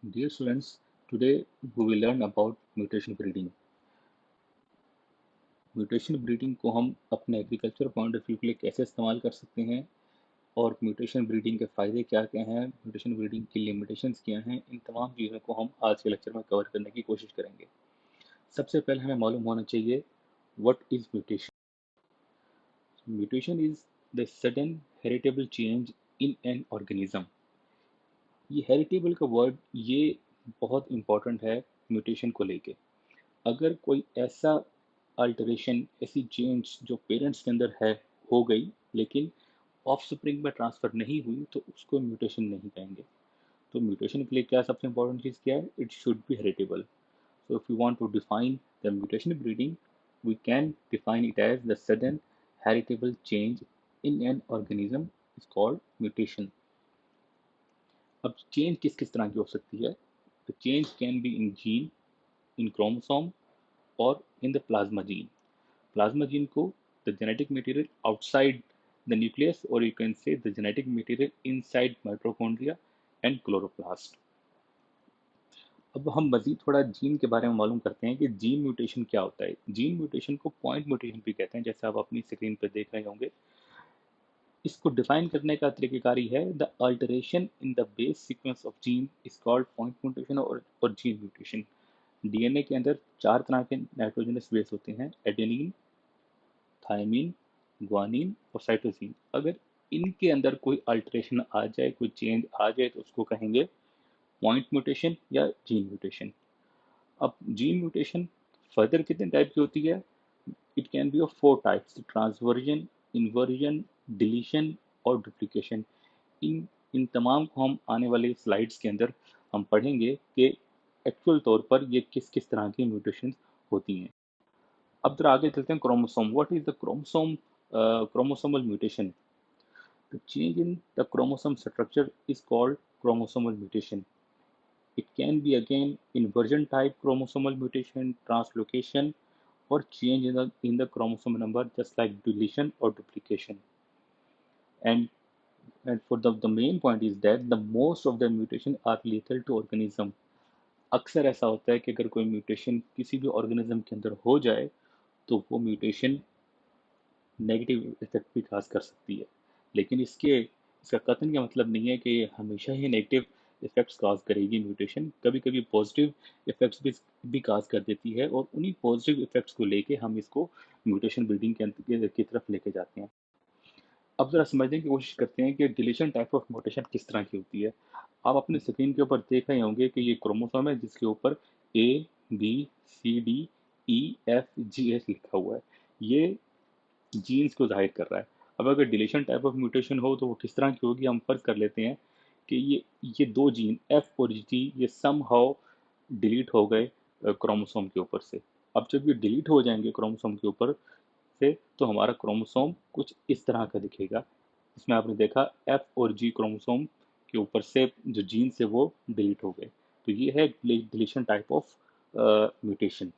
Dear students, today we will learn about mutation breeding. Mutation breeding को हम अपने agriculture point of view के लिए कैसे इस्तेमाल कर सकते हैं और म्यूटेशन ब्रीडिंग के फ़ायदे क्या क्या हैं, म्यूटेशन ब्रीडिंग की लिमिटेशंस क्या हैं, इन तमाम चीज़ों को हम आज के लेक्चर में कवर करने की कोशिश करेंगे। सबसे पहले हमें मालूम होना चाहिए what is mutation. Mutation is the sudden heritable change in an organism. ये हेरिटेबल का वर्ड ये बहुत इंपॉर्टेंट है म्यूटेशन को लेके। अगर कोई ऐसा अल्टरेशन, ऐसी चेंज जो पेरेंट्स के अंदर है हो गई लेकिन ऑफस्प्रिंग में ट्रांसफर नहीं हुई तो उसको म्यूटेशन नहीं कहेंगे। तो म्यूटेशन के लिए क्या सबसे इंपॉर्टेंट चीज़ क्या है? It should be heritable. So if you want to define the mutation breeding, we can define it as the sudden heritable change in an organism is called mutation. अब चेंज किस किस तरह की हो सकती है? The change can be in gene, in chromosome or in the plasma gene. Plasma gene को the genetic material outside the nucleus or you can say the genetic material inside mitochondria and chloroplast. अब हम मजीद थोड़ा gene के बारे में मालूम करते हैं कि जीन म्यूटेशन क्या होता है। जीन म्यूटेशन को पॉइंट म्यूटेशन भी कहते हैं, जैसे आप अपनी स्क्रीन पर देख रहे होंगे। इसको डिफाइन करने का तरीकेकार है the alteration in the base sequence of gene is called point mutation और जीन म्यूटेशन। डीएनए के अंदर चार तरह के नाइट्रोजनस बेस होते हैं, एडेनिन, थायमिन, ग्वानिन और साइटोसिन। अगर इनके अंदर कोई अल्टरेशन आ जाए, कोई चेंज आ जाए तो उसको कहेंगे पॉइंट म्यूटेशन या जीन म्यूटेशन। अब जीन म्यूटेशन फर्दर कितने टाइप की होती है? It can be of four types: transversion, inversion, deletion और डुप्लीकेशन। इन इन तमाम को हम आने वाले स्लाइड्स के अंदर हम पढ़ेंगे कि एक्चुअल तौर पर ये किस किस तरह की म्यूटेशन होती हैं। अब जरा आगे चलते हैं। Chromosome, what is the chromosome? Chromosomal mutation, the change in the chromosome structure is called chromosomal mutation. It can be again inversion type chromosomal mutation, translocation, or change in the chromosome number, just like deletion or duplication. And and for the main point is that the most of the mutation are lethal to organism. अक्सर ऐसा होता है कि अगर कोई mutation किसी भी organism के अंदर हो जाए तो वो म्यूटेशन नेगेटिव इफेक्ट भी काज कर सकती है, लेकिन इसका कतन का मतलब नहीं है कि ये हमेशा ही नेगेटिव इफेक्ट्स काज करेगी। म्यूटेशन कभी कभी पॉजिटिव इफेक्ट्स भी काज कर देती है और उन्हीं पॉजिटिव इफेक्ट्स को लेके हम इसको म्यूटेशन ब्रीडिंग की तरफ लेके जाते हैं। अब जरा समझने की कोशिश करते हैं कि डिलीशन टाइप ऑफ म्यूटेशन किस तरह की होती है। आप अपने स्क्रीन के ऊपर देख रहे होंगे कि ये क्रोमोसोम है जिसके ऊपर ABCDEFGH लिखा हुआ है। ये जीन्स को जाहिर कर रहा है। अब अगर डिलीशन टाइप ऑफ म्यूटेशन हो तो वो किस तरह की होगी? हम फर्ज कर लेते हैं कि ये दो जीन एफ और जी ये सम हाउ डिलीट हो गए क्रोमोसोम के ऊपर से। अब जब ये डिलीट हो जाएंगे क्रोमोसोम के ऊपर से तो हमारा क्रोमोसोम कुछ इस तरह का दिखेगा। इसमें आपने देखा एफ और जी क्रोमोसोम के ऊपर से जो जीन्स है वो डिलीट हो गए। तो ये है डिलीशन टाइप ऑफ म्यूटेशन।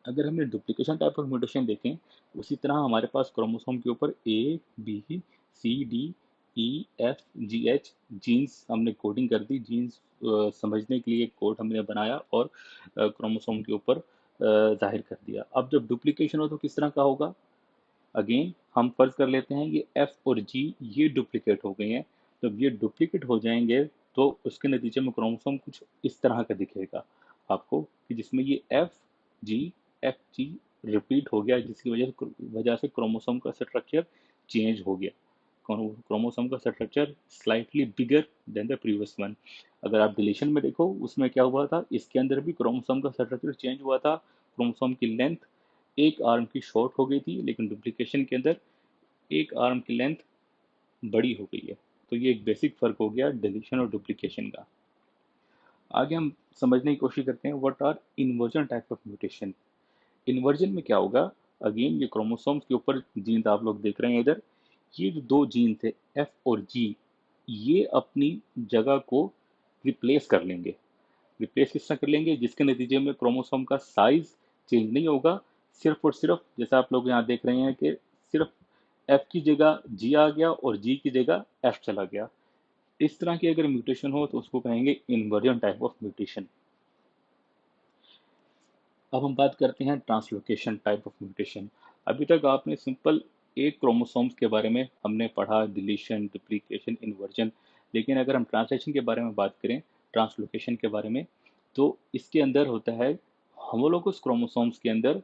अगर हमने डुप्लीकेशन टाइप ऑफ म्यूटेशन देखें, उसी तरह हमारे पास क्रोमोसोम के ऊपर ABCDEFGH जीन्स हमने कोडिंग कर दी। जीन्स समझने के लिए कोड हमने बनाया और क्रोमोसोम के ऊपर जाहिर कर दिया। अब जब डुप्लीकेशन हो तो किस तरह का होगा? अगेन हम फर्ज कर लेते हैं ये एफ और जी ये डुप्लीकेट हो गए हैं। जब ये डुप्लीकेट हो जाएंगे तो उसके नतीजे में क्रोमोसोम कुछ इस तरह का दिखेगा आपको, कि जिसमें ये एफ जी रिपीट हो गया, जिसकी वजह से क्रोमोसोम का स्ट्रक्चर चेंज हो गया। क्रोमोसोम का structure slightly bigger than the previous one. अगर आप डिलीशन में देखो उसमें क्या हुआ था, इसके अंदर भी क्रोमोसोम का स्ट्रक्चर चेंज हुआ था। क्रोमोसोम की लेंथ एक आर्म की शॉर्ट हो गई थी, लेकिन डुप्लीकेशन के अंदर एक आर्म की लेंथ बड़ी हो गई है। तो ये एक बेसिक फर्क हो गया डिलीशन और डुप्लीकेशन का। आगे हम समझने की कोशिश करते हैं what are inversion type of mutation. Inversion में क्या होगा? अगेन ये क्रोमोसोम्स के ऊपर जीन्स आप लोग देख रहे हैं इधर। ये जो दो जीन थे एफ और जी ये अपनी जगह को रिप्लेस कर लेंगे। रिप्लेस किस तरह कर लेंगे? जिसके नतीजे में क्रोमोसोम का साइज चेंज नहीं होगा, सिर्फ और सिर्फ जैसा आप लोग यहाँ देख रहे हैं कि सिर्फ एफ की जगह जी आ गया और जी की जगह एफ चला गया। इस तरह की अगर म्यूटेशन हो तो उसको कहेंगे इन्वर्जन टाइप ऑफ म्यूटेशन। अब हम बात करते हैं ट्रांसलोकेशन टाइप ऑफ म्यूटेशन। अभी तक आपने सिंपल एक क्रोमोसोम्स के बारे में हमने पढ़ा, डिलीशन, डुप्लीकेशन, इन्वर्जन। लेकिन अगर हम ट्रांसलेशन के बारे में बात करें, ट्रांसलोकेशन के बारे में, तो इसके अंदर होता है होमोलोगस क्रोमोसोम्स के अंदर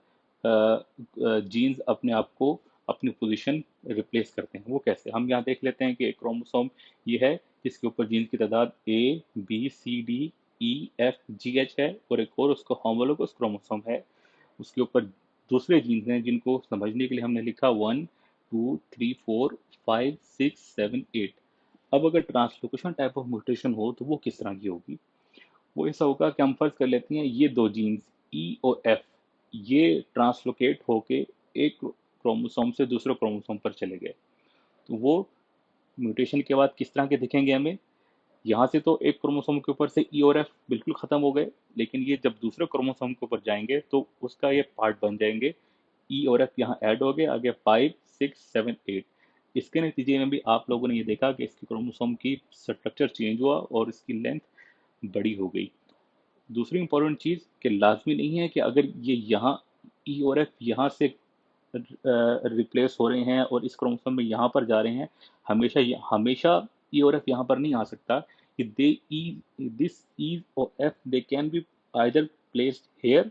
जीन्स अपने आप को अपनी पोजीशन रिप्लेस करते हैं। वो कैसे, हम यहाँ देख लेते हैं कि एक क्रोमोसोम ये है जिसके ऊपर जीन्स की तादाद A B C D E F G H है, और एक और उसका होमोलोगस क्रोमोसोम है, उसके ऊपर दूसरे जीन्स हैं जिनको समझने के लिए हमने लिखा 1 2 3 4 5 6 7 8। अब अगर ट्रांसलोकेशन टाइप ऑफ म्यूटेशन हो तो वो किस तरह की होगी? वो ऐसा होगा कि हम फर्ज कर लेते हैं ये दो जीन्स ई और एफ, ये ट्रांसलोकेट होके एक क्रोमोसोम से दूसरे क्रोमोसोम पर चले गए, तो वो म्यूटेशन के बाद किस तरह के दिखेंगे हमें? यहाँ से तो एक क्रोमोसोम के ऊपर से ई और एफ बिल्कुल खत्म हो गए, लेकिन ये जब दूसरे क्रोमोसोम के ऊपर जाएंगे तो उसका ये पार्ट बन जाएंगे। ई और एफ यहाँ ऐड हो गए, आगे 5 6 7 8। इसके नतीजे में भी आप लोगों ने ये देखा कि इसकी क्रोमोसोम की स्ट्रक्चर चेंज हुआ और इसकी लेंथ बड़ी हो गई। दूसरी इंपॉर्टेंट चीज़ कि लाजमी नहीं है कि अगर ये यहाँ ई और एफ यहाँ से रिप्लेस हो रहे हैं और इस क्रोमोसोम में यहाँ पर जा रहे हैं, हमेशा ई और एफ यहाँ पर नहीं आ सकता। कि दे ई दिस ई और F they can be either placed here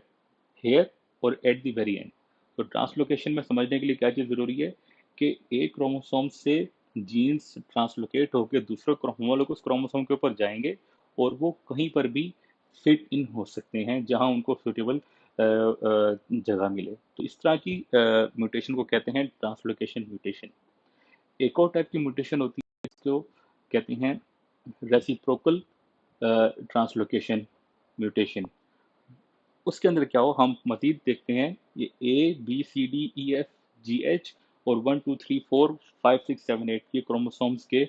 here और एट द वेरी एंड। तो ट्रांसलोकेशन में समझने के लिए क्या चीज़ ज़रूरी है कि एक क्रोमोसोम से जीन्स ट्रांसलोकेट होकर दूसरे होमोलोगस क्रोमोसोम के ऊपर जाएंगे और वो कहीं पर भी फिट इन हो सकते हैं जहां उनको सुटेबल जगह मिले। तो इस तरह की म्यूटेशन को कहते हैं ट्रांसलोकेशन म्यूटेशन। एक और टाइप की म्यूटेशन होती है जिसको कहते हैं रेसिप्रोकल ट्रांसलोकेशन म्यूटेशन। उसके अंदर क्या हो, हम मजीद देखते हैं ये A B C D E F G H और 1 2 3 4 5 6 7 8 ये क्रोमोसोम्स के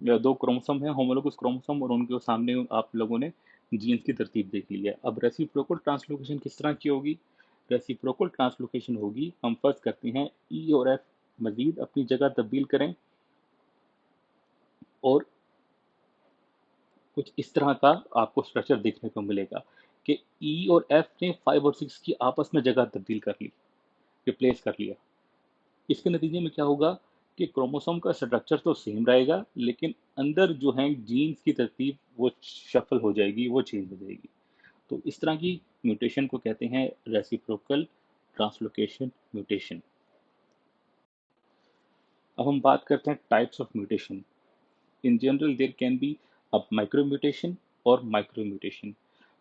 दो क्रोमोसोम हैं, होमोलोगस क्रोमोसोम, और उनके सामने आप लोगों ने जीन्स की तरतीब देख ली है। अब रेसिप्रोकल ट्रांसलोकेशन किस तरह की होगी? रेसिप्रोकल ट्रांसलोकेशन होगी, हम फर्ज करते हैं ई और एफ मजीद अपनी जगह तब्दील करें और कुछ इस तरह का आपको स्ट्रक्चर देखने को मिलेगा कि ई और एफ ने 5 और 6 की आपस में जगह तब्दील कर ली, रिप्लेस कर लिया। इसके नतीजे में क्या होगा कि क्रोमोसोम का स्ट्रक्चर तो सेम रहेगा, लेकिन अंदर जो है जीन्स की तरतीब वो शफल हो जाएगी, वो चेंज हो जाएगी। तो इस तरह की म्यूटेशन को कहते हैं रेसिप्रोकल ट्रांसलोकेशन म्यूटेशन। अब हम बात करते हैं types of mutation. In general there can be अब माइक्रो म्यूटेशन और माइक्रो म्यूटेशन।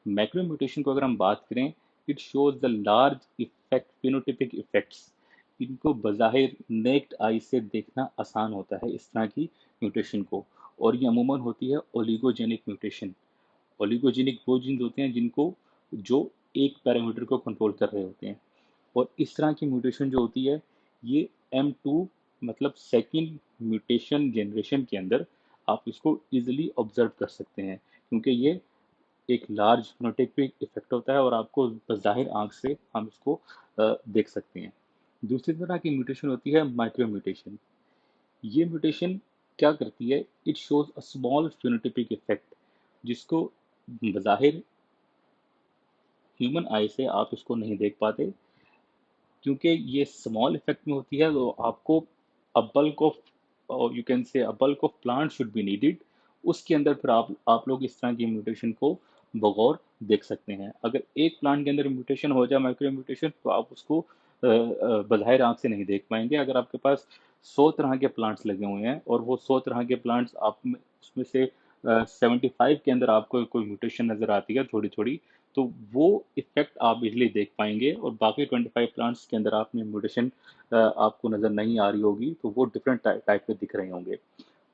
माइक्रो म्यूटेशन को अगर हम बात करें, it shows the large effect phenotypic effects. इनको बज़ाहिर नेक्ड आई से देखना आसान होता है इस तरह की म्यूटेशन को, और ये अमूमन होती है ओलिगोजेनिक म्यूटेशन। ओलिगोजेनिक वो जीन्स होते हैं जिनको जो एक पैरामीटर को कंट्रोल कर रहे होते हैं, और इस तरह की म्यूटेशन जो होती है ये M2 मतलब सेकंड म्यूटेशन जनरेशन के अंदर आप इसको इजीली ऑब्जर्व कर सकते हैं, क्योंकि ये एक लार्ज फिनोटाइपिक इफेक्ट होता है और आपको ज़ाहिर आंख से हम इसको देख सकते हैं। दूसरी तरह की म्यूटेशन होती है माइक्रो म्यूटेशन। ये म्यूटेशन क्या करती है, it shows a small phenotypic effect, जिसको बज़ाहिर ह्यूमन आई से आप इसको नहीं देख पाते, क्योंकि ये स्मॉल इफेक्ट में होती है। तो आपको a bulk of you can say a bulk of plant should be needed, उसके अंदर फिर आप लोग इस तरह की म्यूटेशन को बगौर देख सकते हैं। अगर एक प्लांट के अंदर म्यूटेशन हो जाए, माइक्रो म्यूटेशन, तो आप उसको बज़ाहिर आँख से नहीं देख पाएंगे। अगर आपके पास 100 तरह के प्लांट्स लगे हुए हैं और वो 100 तरह के प्लांट्स आप में उसमें से 75 के अंदर आपको कोई म्यूटेशन नज़र आती है थोड़ी थोड़ी, तो वो इफेक्ट आप इजली देख पाएंगे, और बाकी 25 प्लांट्स के अंदर आपने म्यूटेशन आपको नज़र नहीं आ रही होगी, तो वो डिफरेंट टाइप के दिख रहे होंगे।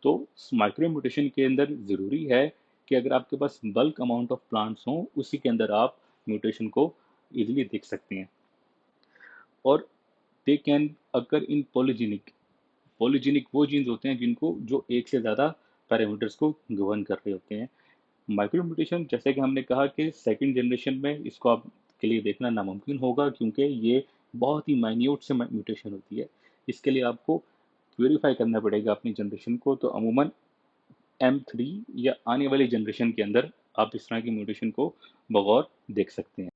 तो माइक्रो म्यूटेशन के अंदर ज़रूरी है कि अगर आपके पास बल्क अमाउंट ऑफ प्लांट्स हों, उसी के अंदर आप म्यूटेशन को इजीली देख सकते हैं। और they can occur in polygenic. Polygenic वो जीन्स होते हैं जिनको जो एक से ज़्यादा पैरामीटर्स को गवर्न कर रहे होते हैं। माइक्रो म्यूटेशन जैसे कि हमने कहा कि सेकंड जनरेशन में इसको आपके लिए देखना नामुमकिन होगा, क्योंकि ये बहुत ही माइन्यूट से म्यूटेशन होती है। इसके लिए आपको प्यूरिफाई करना पड़ेगा अपनी जनरेशन को। तो अमूमन M3 या आने वाली जनरेशन के अंदर आप इस तरह की म्यूटेशन को बगौर देख सकते हैं।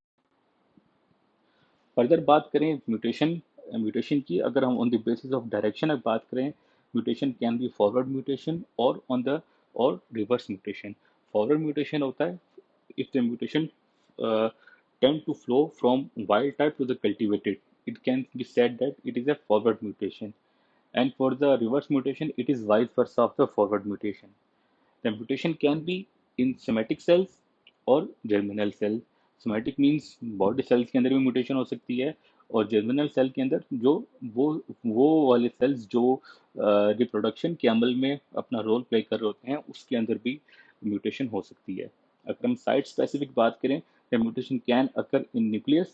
फर्दर बात करें म्यूटेशन म्यूटेशन की, अगर हम on the basis of direction अब बात करें, mutation can be forward mutation और ऑन द और रिवर्स म्यूटेशन। फॉरवर्ड म्यूटेशन होता है if the mutation tend to flow from wild type to the cultivated, it can be said that it is a forward mutation. And for the reverse mutation, it is vice versa of the forward mutation. The mutation can be in somatic cells और germinal cell. Somatic means body cells के अंदर भी mutation हो सकती है, और germinal cell के अंदर जो वो वाले cells जो reproduction के अमल में अपना रोल प्ले कर रहे होते हैं, उसके अंदर भी mutation हो सकती है। अगर हम साइट स्पेसिफिक बात करें, the mutation can occur in nucleus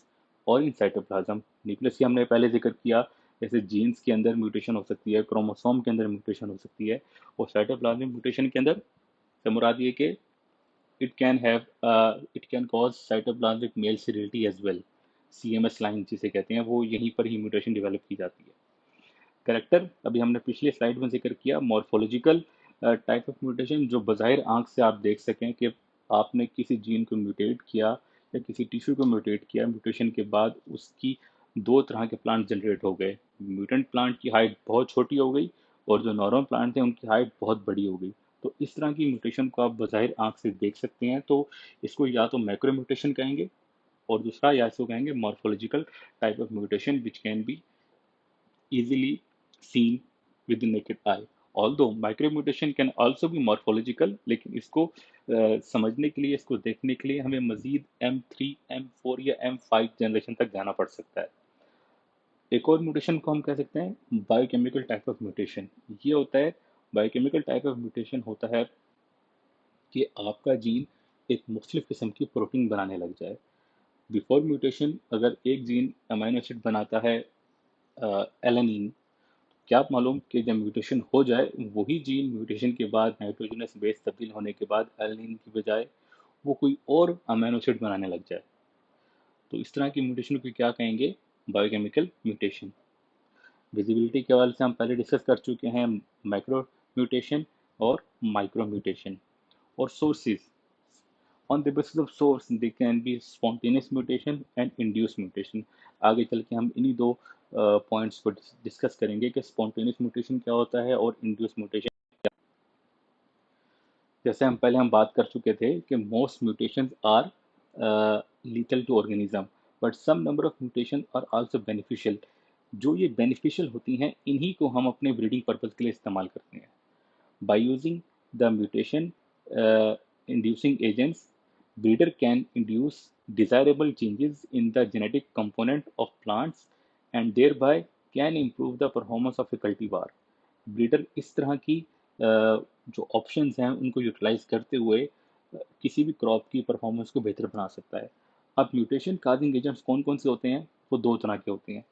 और इन साइटोप्लाज्म। न्यूक्लियस की हमने पहले जिक्र किया, जैसे जीन्स के अंदर म्यूटेशन हो सकती है, क्रोमोसोम के अंदर म्यूटेशन हो सकती है, और साइटोप्लाज्मिक म्यूटेशन के अंदर से मुराद ये कि it can cause cytoplasmic male sterility as well. CMS line जिसे कहते हैं, वो यहीं पर ही म्यूटेशन डेवलप की जाती है। करेक्टर अभी हमने पिछली स्लाइड में जिक्र किया, मॉर्फोलॉजिकल टाइप ऑफ म्यूटेशन, जो बज़ाहिर आंख से आप देख सकें कि आपने किसी जीन को म्यूटेट किया या किसी टिश्यू को म्यूटेट किया, म्यूटेशन के बाद उसकी दो तरह के प्लांट जनरेट हो गए। म्यूटेंट प्लांट की हाइट बहुत छोटी हो गई और जो नॉर्मल प्लांट थे उनकी हाइट बहुत बड़ी हो गई। तो इस तरह की म्यूटेशन को आप बज़ाहिर आंख से देख सकते हैं। तो इसको या तो मैक्रो म्यूटेशन कहेंगे, और दूसरा या इसको कहेंगे morphological type of mutation which can be easily seen with the naked eye. Although micromutation can also be morphological, लेकिन इसको समझने के लिए, इसको देखने के लिए हमें मजीद M3, M4 या M5 जनरेशन तक जाना पड़ सकता है। एक और म्यूटेशन को हम कह सकते हैं बायोकेमिकल टाइप ऑफ म्यूटेशन। ये होता है, बायोकेमिकल टाइप ऑफ म्यूटेशन होता है कि आपका जीन एक मुख्तलिफ किस्म की प्रोटीन बनाने लग जाए। बिफोर म्यूटेशन अगर एक जीन अमीनो एसिड बनाता है एलानिन, क्या आप मालूम कि जब म्यूटेशन हो जाए, वही जीन म्यूटेशन के बाद नाइट्रोजनस बेस तब्दील होने के बाद एलानिन की बजाय वो कोई और अमीनो एसिड बनाने लग जाए। तो इस तरह की म्यूटेशन को क्या कहेंगे? Biochemical mutation. विजिबिलिटी के हवाले से हम पहले डिस्कस कर चुके हैं माइक्रो म्यूटेशन और माइक्रो म्यूटेशन। और sources, on the basis of source they can be spontaneous mutation and induce mutation. आगे चल के हम इन्हीं दो पॉइंट्स को डिस्कस करेंगे कि स्पॉन्टेनियस म्यूटेशन क्या होता है और इंड्यूस म्यूटेशन। जैसे हम बात कर चुके थे कि most mutations are lethal to organism, but some number of mutation are also beneficial. जो ये बेनिफिशियल होती हैं, इन्हीं को हम अपने ब्रीडिंग पर्पज के लिए इस्तेमाल करते हैं। By using the mutation inducing agents, breeder can induce desirable changes in the genetic component of plants and thereby can improve the performance of a cultivar. Breeder इस तरह की जो ऑप्शंस हैं उनको यूटिलाइज करते हुए किसी भी क्रॉप की परफॉर्मेंस को बेहतर बना सकता है। अब म्यूटेशन काजिंग एजेंट्स कौन कौन से होते हैं? वो दो तरह के होते हैं।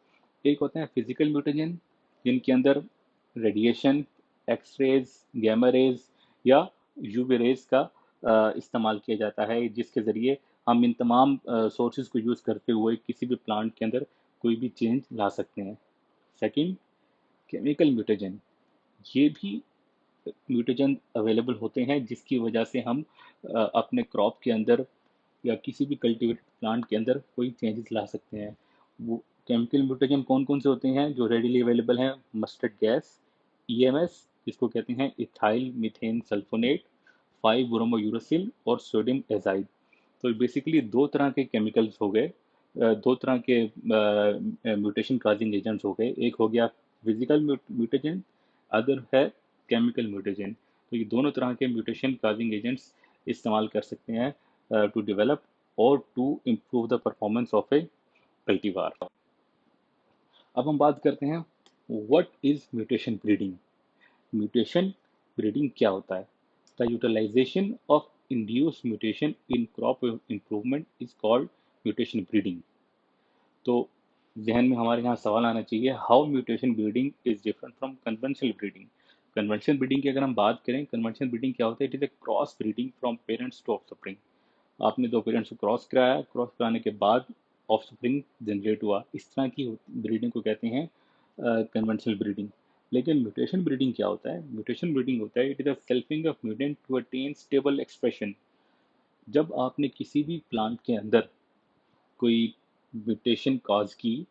एक होते हैं फिजिकल म्यूटेजन, जिनके अंदर रेडिएशन, एक्सरेज, गैमा रेज या यूवी रेज का इस्तेमाल किया जाता है, जिसके ज़रिए हम इन तमाम सोर्सेज को यूज़ करते हुए किसी भी प्लांट के अंदर कोई भी चेंज ला सकते हैं। Second, chemical mutagen. ये भी म्यूटेजन अवेलेबल होते हैं जिसकी वजह से हम अपने क्रॉप के अंदर या किसी भी कल्टीवेटेड प्लांट के अंदर कोई चेंजेस ला सकते हैं। वो केमिकल म्यूटेशन कौन कौन से होते हैं जो रेडिली अवेलेबल हैं? मस्टर्ड गैस, EMS जिसको कहते हैं ethyl methane sulfonate, 5 bromo uracil और सोडियम एजाइड। तो बेसिकली दो तरह के केमिकल्स हो गए, दो तरह के म्यूटेशन काजिंग एजेंट्स हो गए। एक हो गया फिजिकल म्यूटेशन, अदर है केमिकल म्यूटेशन। तो ये दोनों तरह के म्यूटेशन काजिंग एजेंट्स इस्तेमाल कर सकते हैं टू डेवलप और to improve the performance of a cultivar. अब हम बात करते हैं what is mutation breeding. Mutation breeding क्या होता है? The utilization of induce mutation in crop improvement is called mutation breeding. तो जहन में हमारे यहाँ सवाल आना चाहिए, how mutation breeding is different from conventional breeding. Conventional breeding की अगर हम बात करें, कन्वेंशनल ब्रीडिंग क्या होता है? It is a cross breeding from parents to offspring. आपने दो पेरेंट्स को क्रॉस कराया, क्रॉस कराने के बाद ऑफस्प्रिंग जनरेट हुआ, इस तरह की ब्रीडिंग को कहते हैं कन्वेंशनल ब्रीडिंग। लेकिन म्यूटेशन ब्रीडिंग क्या होता है? म्यूटेशन ब्रीडिंग होता है, it is a selfing of mutant to attain stable expression. जब आपने किसी भी प्लांट के अंदर कोई म्यूटेशन कॉज की,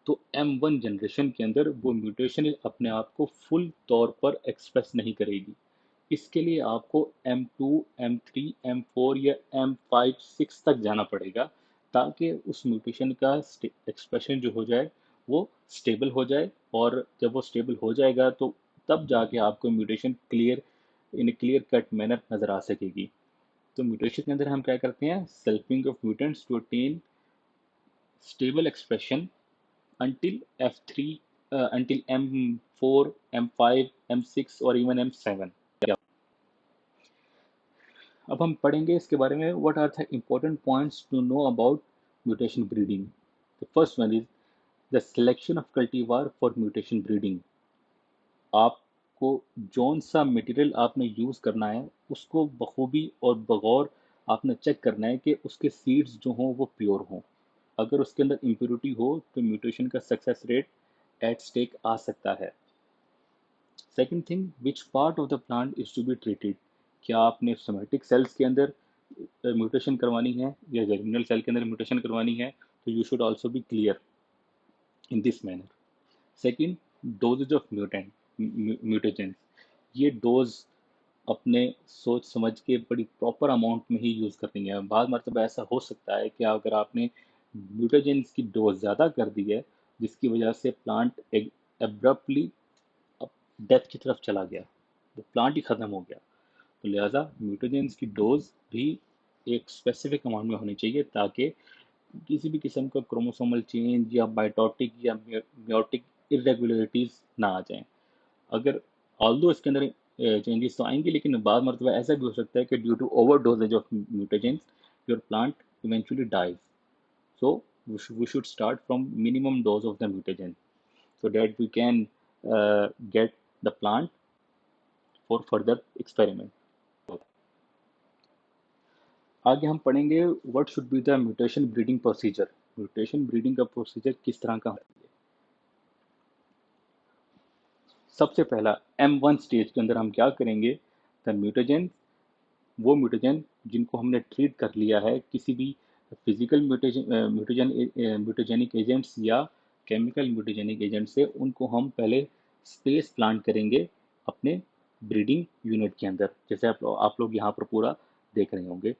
तो M1 जनरेशन के अंदर वो म्यूटेशन अपने आप को फुल तौर पर एक्सप्रेस नहीं करेगी। इसके लिए आपको M2, M3, M4 या M5, 6 तक जाना पड़ेगा, ताकि उस म्यूटेशन का एक्सप्रेशन जो हो जाए वो स्टेबल हो जाए। और जब वो स्टेबल हो जाएगा तो तब जाके आपको mutation in clear cut manner नजर आ सकेगी। तो म्यूटेशन के अंदर हम क्या करते हैं? Selfing of mutants to attain stable expression until F3, until M4, M5, M6 और even M7। अब हम पढ़ेंगे इसके बारे में, what are the important points to know about mutation breeding। The first one is the selection of cultivar for mutation breeding। आपको जौन सा मटेरियल आपने यूज़ करना है उसको बखूबी और बगौर आपने चेक करना है कि उसके सीड्स जो हों वो प्योर हों। अगर उसके अंदर इम्प्योरिटी हो तो म्यूटेशन का सक्सेस रेट एट स्टेक आ सकता है। Second thing, which part of the plant is to be treated. क्या आपने सोमेटिक सेल्स के अंदर म्यूटेशन करवानी है या जर्मिनल सेल के अंदर म्यूटेशन करवानी है, तो you should also be clear in this manner. Second, doses of mutagens. ये डोज अपने सोच समझ के बड़ी प्रॉपर अमाउंट में ही यूज़ करनी है। बाद मतलब ऐसा हो सकता है कि अगर आपने म्यूटेजेंस की डोज ज़्यादा कर दी है, जिसकी वजह से प्लांट एक एब्रप्टली डेथ की तरफ चला गया, तो प्लांट ही ख़त्म हो गया। तो लिहाजा म्यूटेजेंस की डोज भी एक स्पेसिफिक अमाउंट में होनी चाहिए, ताकि किसी भी किस्म का क्रोमोसोमल चेंज या बाइटोटिक या म्योटिक इरेगुलरिटीज ना आ जाएं। अगर ऑल्दो इसके अंदर चेंजेस तो आएंगे, लेकिन बाद मरतबा ऐसा भी हो सकता है कि due to over doses of mutagens your plant eventually dies. So we should start from minimum dose of the mutagen so that we can get the plant for further experiment। आगे हम पढ़ेंगे what should be the mutation breeding procedure। Mutation breeding का procedure किस तरह का होता है? सबसे पहला M1 स्टेज के अंदर हम क्या करेंगे? द म्यूटेजन, वो म्यूटेजन जिनको हमने ट्रीट कर लिया है किसी भी फिजिकल म्यूटेजेनिक एजेंट्स या केमिकल म्यूटेजेनिक एजेंट से, उनको हम पहले स्पेस प्लांट करेंगे अपने ब्रीडिंग यूनिट के अंदर, जैसे आप लोग यहाँ पर पूरा देख रहे होंगे।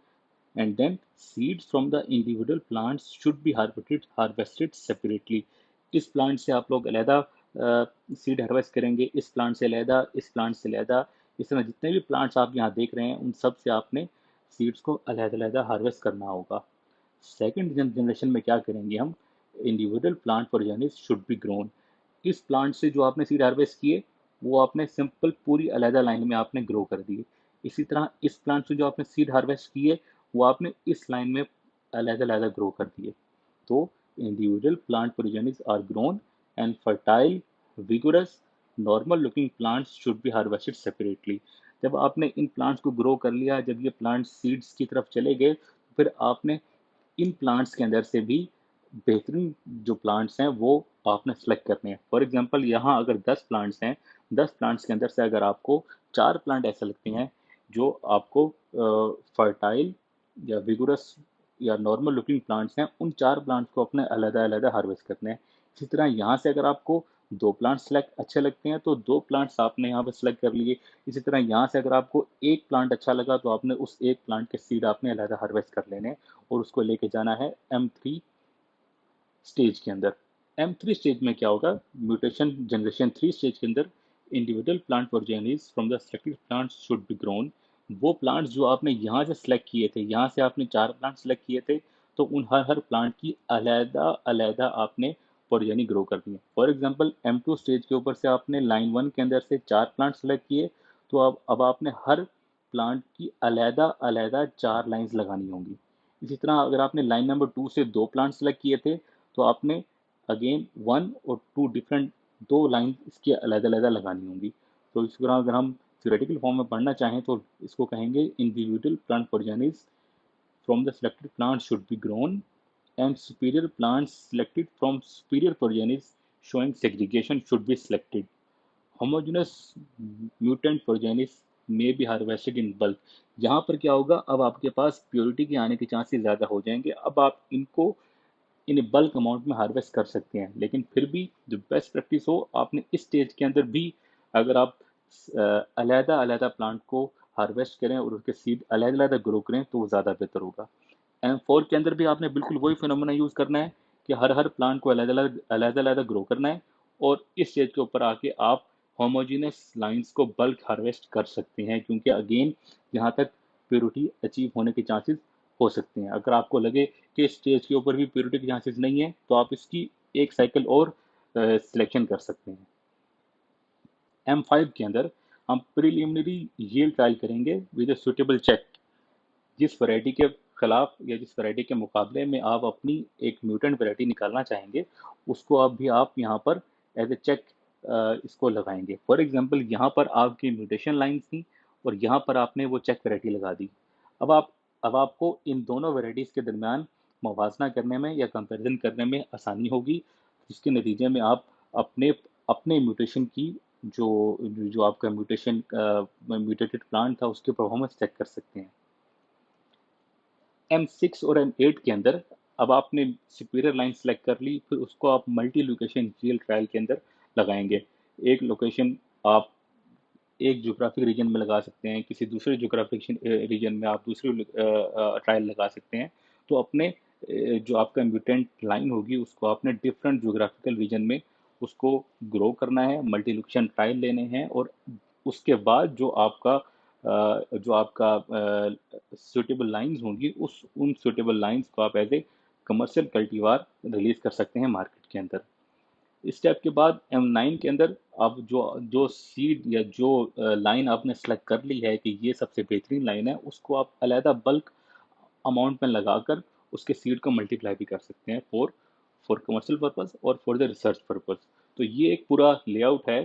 And then seeds from the individual plants should be harvested separately. इस प्लांट से आप लोग अलहदा सीड हार्वेस्ट करेंगे, इस प्लांट से अलहदा, इस प्लांट से अलहदा। इस तरह जितने भी प्लांट्स आप यहाँ देख रहे हैं उन सब से आपने सीड्स को अलहदा हार्वेस्ट करना होगा। सेकेंड जनरेशन में क्या करेंगे हम? Individual plant progenies should be grown. इस प्लांट से जो आपने सीड हार्वेस्ट किए वो आपने सिंपल पूरी अलहदा लाइन में आपने ग्रो कर दिए। इसी तरह इस प्लांट से जो आपने सीड हार्वेस्ट किए वो आपने इस लाइन में अलहदा ग्रो कर दिए। तो individual plant progenies are grown and fertile, vigorous, normal looking plants should be harvested separately। जब आपने इन प्लांट्स को ग्रो कर लिया, जब ये प्लांट सीड्स की तरफ चले गए, फिर आपने इन प्लांट्स के अंदर से भी बेहतरीन जो प्लांट्स हैं वो आपने सेलेक्ट करने हैं। फॉर एग्जांपल यहाँ अगर 10 प्लांट्स हैं, 10 प्लांट्स के अंदर से अगर आपको 4 प्लांट ऐसे लगते हैं जो आपको फर्टाइल या विगोरस या नॉर्मल लुकिंग प्लांट्स हैं, उन 4 प्लांट्स को अपने अलग-अलग हार्वेस्ट करने हैं। इसी तरह यहाँ से अगर आपको 2 प्लांट सेलेक्ट अच्छे लगते हैं तो 2 प्लांट्स आपने यहाँ पर सेलेक्ट कर लिए। इसी तरह यहाँ से अगर आपको 1 प्लांट अच्छा लगा तो आपने उस 1 प्लांट के सीड आपने अलग हार्वेस्ट कर लेने हैं और उसको लेके जाना है M3 स्टेज के अंदर। M3 स्टेज में क्या होगा? म्यूटेशन जनरेशन 3 स्टेज के अंदर individual plant progenies from the selected plants should be grown. वो प्लांट्स जो आपने यहाँ से सेलेक्ट किए थे, यहाँ से आपने 4 प्लांट सेलेक्ट किए थे, तो उन हर प्लांट की अलहदा आपने प्रोजेनी ग्रो कर दी है। फॉर एग्जाम्पल M2 स्टेज के ऊपर से आपने लाइन 1 के अंदर से 4 प्लांट सेलेक्ट किए, तो अब आपने हर प्लांट की अलहदा 4 लाइन्स लगानी होंगी। इसी तरह अगर आपने लाइन नंबर 2 से 2 प्लांट सेलेक्ट किए थे, तो आपने अगेन 1 और 2 डिफरेंट 2 लाइन इसकी अलग-अलग लगानी होंगी। तो इस तरह अगर हम थ्योरेटिकल फॉर्म में पढ़ना चाहें तो इसको कहेंगे individual plant progenies from the selected plant should be grown and superior plants selected from superior progenies showing segregation should be selected. Homogenous mutant progenies में बी हार्वेस्टेड इन बल्क। यहाँ पर क्या होगा, अब आपके पास प्योरिटी के आने के चांसेस ज़्यादा हो जाएंगे। अब आप इनको इन बल्क अमाउंट में हार्वेस्ट कर सकते हैं, लेकिन फिर भी जो बेस्ट प्रैक्टिस हो, आपने इस स्टेज के अंदर भी अगर आप अलहदा अलहदा प्लांट को हार्वेस्ट करें और उसके सीड अलहदा अलहदा ग्रो करें तो वो ज़्यादा बेहतर होगा। M4 के अंदर भी आपने बिल्कुल वही फिनोमेना यूज़ करना है कि हर हर प्लांट को अलहदा अलहदा ग्रो करना है, और इस स्टेज के ऊपर आके आप होमोजेनस लाइंस को बल्क हार्वेस्ट कर सकते हैं, क्योंकि अगेन यहाँ तक प्योरिटी अचीव होने के चांसेस हो सकते हैं। अगर आपको लगे कि स्टेज के ऊपर भी प्योरिटी के चांसेस नहीं है, तो आप इसकी एक साइकिल और सिलेक्शन कर सकते हैं। M5 के अंदर हम प्रिलिमिनरी यील्ड ट्रायल करेंगे विद ए सुटेबल चेक। जिस वैरायटी के खिलाफ या जिस वैरायटी के मुकाबले में आप अपनी एक म्यूटेंट वैरायटी निकालना चाहेंगे, उसको आप यहाँ पर एज ए चेक इसको लगाएंगे। फॉर एग्जांपल यहाँ पर आपकी म्यूटेशन लाइन्स थी और यहाँ पर आपने वो चेक वैरायटी लगा दी। अब आप अब आपको इन दोनों वैरायटीज़ के दरमियान मुवाजना करने में या कंपैरिजन करने में आसानी होगी, जिसके नतीजे में आप अपने अपने म्यूटेशन की जो जो आपका म्यूटेटेड प्लांट था उसके परफॉर्मेंस चेक कर सकते हैं। M6 और M8 के अंदर अब आपने सुपीरियर लाइन सेलेक्ट कर ली, फिर उसको आप मल्टी लोकेशन फील्ड ट्रायल के अंदर लगाएंगे। एक लोकेशन आप एक ज्योग्राफिक रीजन में लगा सकते हैं, किसी दूसरे ज्योग्राफिक रीजन में आप दूसरी ट्रायल लगा सकते हैं। तो अपने जो आपका म्यूटेंट लाइन होगी उसको आपने डिफरेंट ज्योग्राफिकल रीजन में उसको ग्रो करना है, मल्टी लोकेशन ट्रायल लेने हैं, और उसके बाद जो आपका सुटेबल लाइंस होंगी उस उन सुटेबल लाइंस को आप as a commercial cultivar release कर सकते हैं मार्केट के अंदर। इस स्टेप के बाद M9 के अंदर आप जो जो सीड या जो लाइन आपने सेलेक्ट कर ली है कि ये सबसे बेहतरीन लाइन है, उसको आप अलहदा बल्क अमाउंट में लगाकर उसके सीड को मल्टीप्लाई भी कर सकते हैं फॉर फॉर कमर्शियल पर्पस और फॉर द रिसर्च पर्पस। तो ये एक पूरा लेआउट है,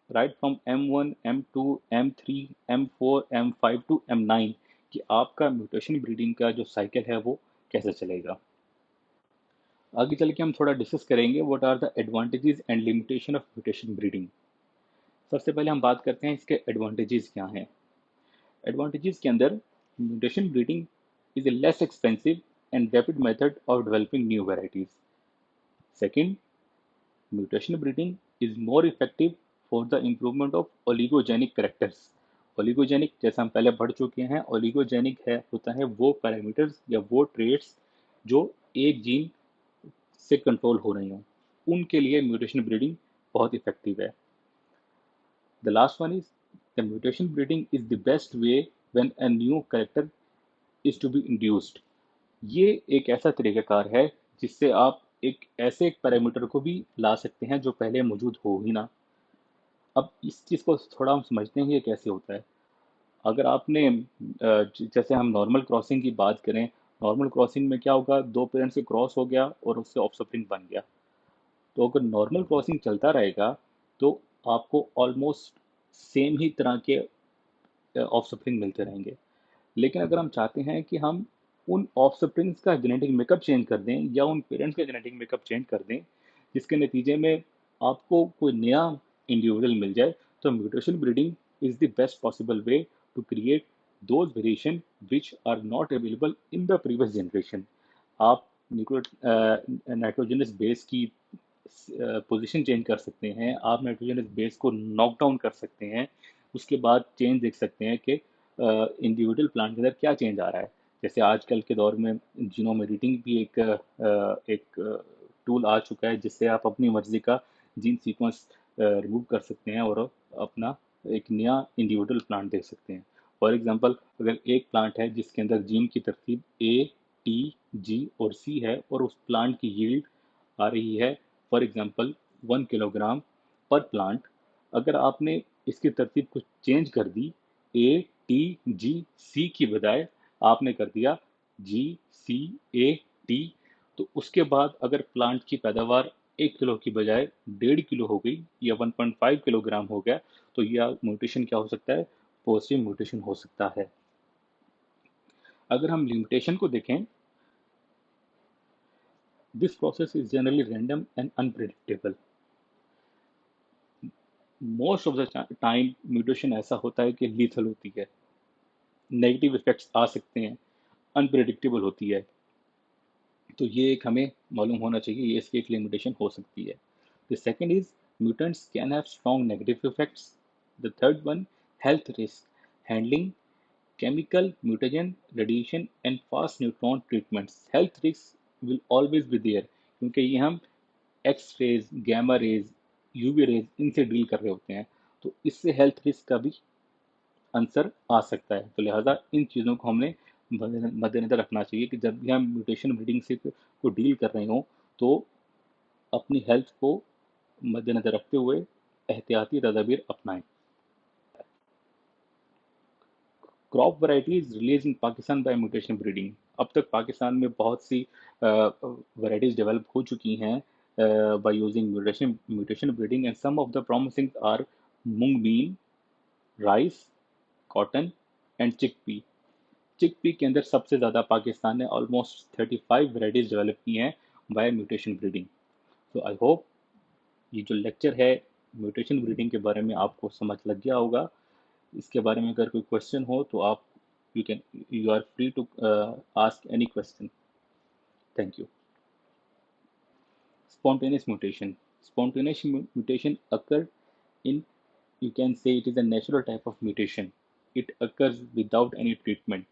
right from M1, M2, M3, M4, M5 to M9, कि आपका म्यूटेशन ब्रीडिंग का जो साइकिल है वो कैसे चलेगा। आगे चल के हम थोड़ा डिस्कस करेंगे what are the advantages and limitation of mutation breeding. सबसे पहले हम बात करते हैं इसके एडवांटेजेस क्या हैं। एडवांटेजेस के अंदर mutation breeding is a less expensive and rapid method of developing new varieties. Second, mutation breeding is more effective for the improvement of oligogenic characters. Oligogenic जैसा हम पहले पढ़ चुके हैं, ओलिगोजेनिक है होता है वो पैरामीटर्स या वो ट्रेट्स जो एक जीन से कंट्रोल हो रही हों, उनके लिए म्यूटेशन ब्रीडिंग बहुत इफेक्टिव है। The last one is the mutation breeding is the best way when a new character is to be induced. ये एक ऐसा तरीकाकार है जिससे आप एक पैरामीटर को भी ला सकते हैं जो पहले मौजूद हो ही ना। अब इस चीज़ को थोड़ा हम समझते हैं कि ये कैसे होता है। अगर आपने जैसे हम नॉर्मल क्रॉसिंग की बात करें, नॉर्मल क्रॉसिंग में क्या होगा, दो पेरेंट्स से क्रॉस हो गया और उससे ऑफस्प्रिंग बन गया। तो अगर नॉर्मल क्रॉसिंग चलता रहेगा तो आपको ऑलमोस्ट सेम ही तरह के ऑफस्प्रिंग मिलते रहेंगे। लेकिन अगर हम चाहते हैं कि हम उन ऑफस्प्रिंग्स का जेनेटिक मेकअप चेंज कर दें या उन पेरेंट्स का जेनेटिक मेकअप चेंज कर दें जिसके नतीजे में आपको कोई नया इंडिविजुअल मिल जाए, तो mutation breeding is the best possible way to create those variation which are not available in the previous generation. आप नाइट्रोजनस बेस की पोजीशन चेंज कर सकते हैं, आप नाइट्रोजनस बेस को नॉक डाउन कर सकते हैं, उसके बाद चेंज देख सकते हैं कि इंडिविजुअल प्लांट के अंदर क्या चेंज आ रहा है। जैसे आजकल के दौर में जीनोम एडिटिंग भी एक टूल आ चुका है जिससे आप अपनी मर्जी का जीन सीक्वेंस रिमूव कर सकते हैं और अपना एक नया इंडिविजुअल प्लांट देख सकते हैं। फॉर एग्जांपल, अगर एक प्लांट है जिसके अंदर जीन की तरतीब A, T, G और C है और उस प्लांट की यील्ड आ रही है फॉर एग्जांपल 1 किलोग्राम पर प्लांट, अगर आपने इसकी तरतीब को चेंज कर दी, A, T, G, C की बजाय आपने कर दिया G, C, A, T, तो उसके बाद अगर प्लांट की पैदावार 1 किलो की बजाय 1.5 किलो हो गई या 1.5 किलोग्राम हो गया, तो यह म्यूटेशन क्या हो सकता है, पॉजिटिव म्यूटेशन हो सकता है। अगर हम लिमिटेशन को देखें, this process is generally random and unpredictable. Most of the time mutation ऐसा होता है कि लीथल होती है, नेगेटिव इफेक्ट्स आ सकते हैं, अनप्रेडिक्टेबल होती है। तो ये एक हमें मालूम होना चाहिए, ये इसकी एक लिमिटेशन हो सकती है। The second is mutants can have strong negative effects. The third one, health risk handling chemical mutagen radiation and fast neutron treatments. Health risks will always be there क्योंकि ये हम X rays, gamma rays, UV rays इनसे deal कर रहे होते हैं, तो इससे हेल्थ रिस्क का भी आंसर आ सकता है। तो लिहाजा इन चीज़ों को हमने मद्देनजर रखना चाहिए कि जब भी हम म्यूटेशन ब्रीडिंग से को डील कर रहे हों तो अपनी हेल्थ को मद्देनजर रखते हुए एहतियाती तदाबीर अपनाएं। Crop varieties release in Pakistan by mutation breeding. अब तक पाकिस्तान में बहुत सी वैरायटीज डेवलप हो चुकी हैं by using mutation breeding, and some of the promising are mung bean, rice, cotton and chickpea. Chickpea के अंदर सबसे ज़्यादा पाकिस्तान ने ऑलमोस्ट 35 वैरायटीज डेवलप की हैं बाय म्यूटेशन ब्रीडिंग। तो आई होप ये जो लेक्चर है म्यूटेशन ब्रीडिंग के बारे में आपको समझ लग गया होगा। इसके बारे में अगर कोई क्वेश्चन हो तो आप you are free to ask any question. Thank you. Spontaneous mutation. Spontaneous mutation occur in, you can say it is a natural type of mutation. It occurs without any treatment.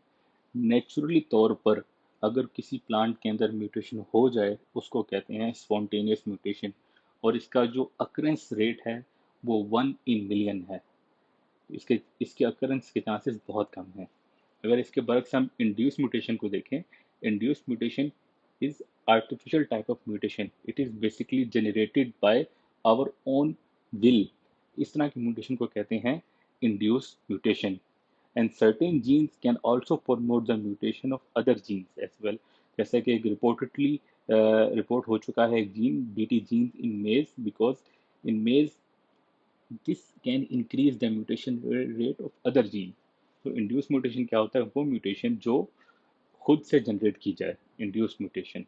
Naturally तौर पर अगर किसी plant के अंदर mutation हो जाए उसको कहते हैं स्पॉन्टेनियस म्यूटेशन, और इसका जो अक्रेंस रेट है वो 1 in million है। इसके इसके अकरेंस के चांसेस बहुत कम हैं। अगर इसके बरक्स हम इंड्यूस म्यूटेशन को देखें, induce mutation is artificial type of mutation, it is basically generated by our own will. इस तरह की म्यूटेशन को कहते हैं induce mutation. And certain genes can also promote the mutation of other genes as well. जैसे कि एक reportedly report हो चुका है जीन बीटी जीन्स इन मेज, बिकॉज इन मेज this can increase the mutation rate of other gene। तो induce mutation क्या होता है? वो म्यूटेशन जो खुद से जनरेट की जाए, इंड्यूस म्यूटेशन।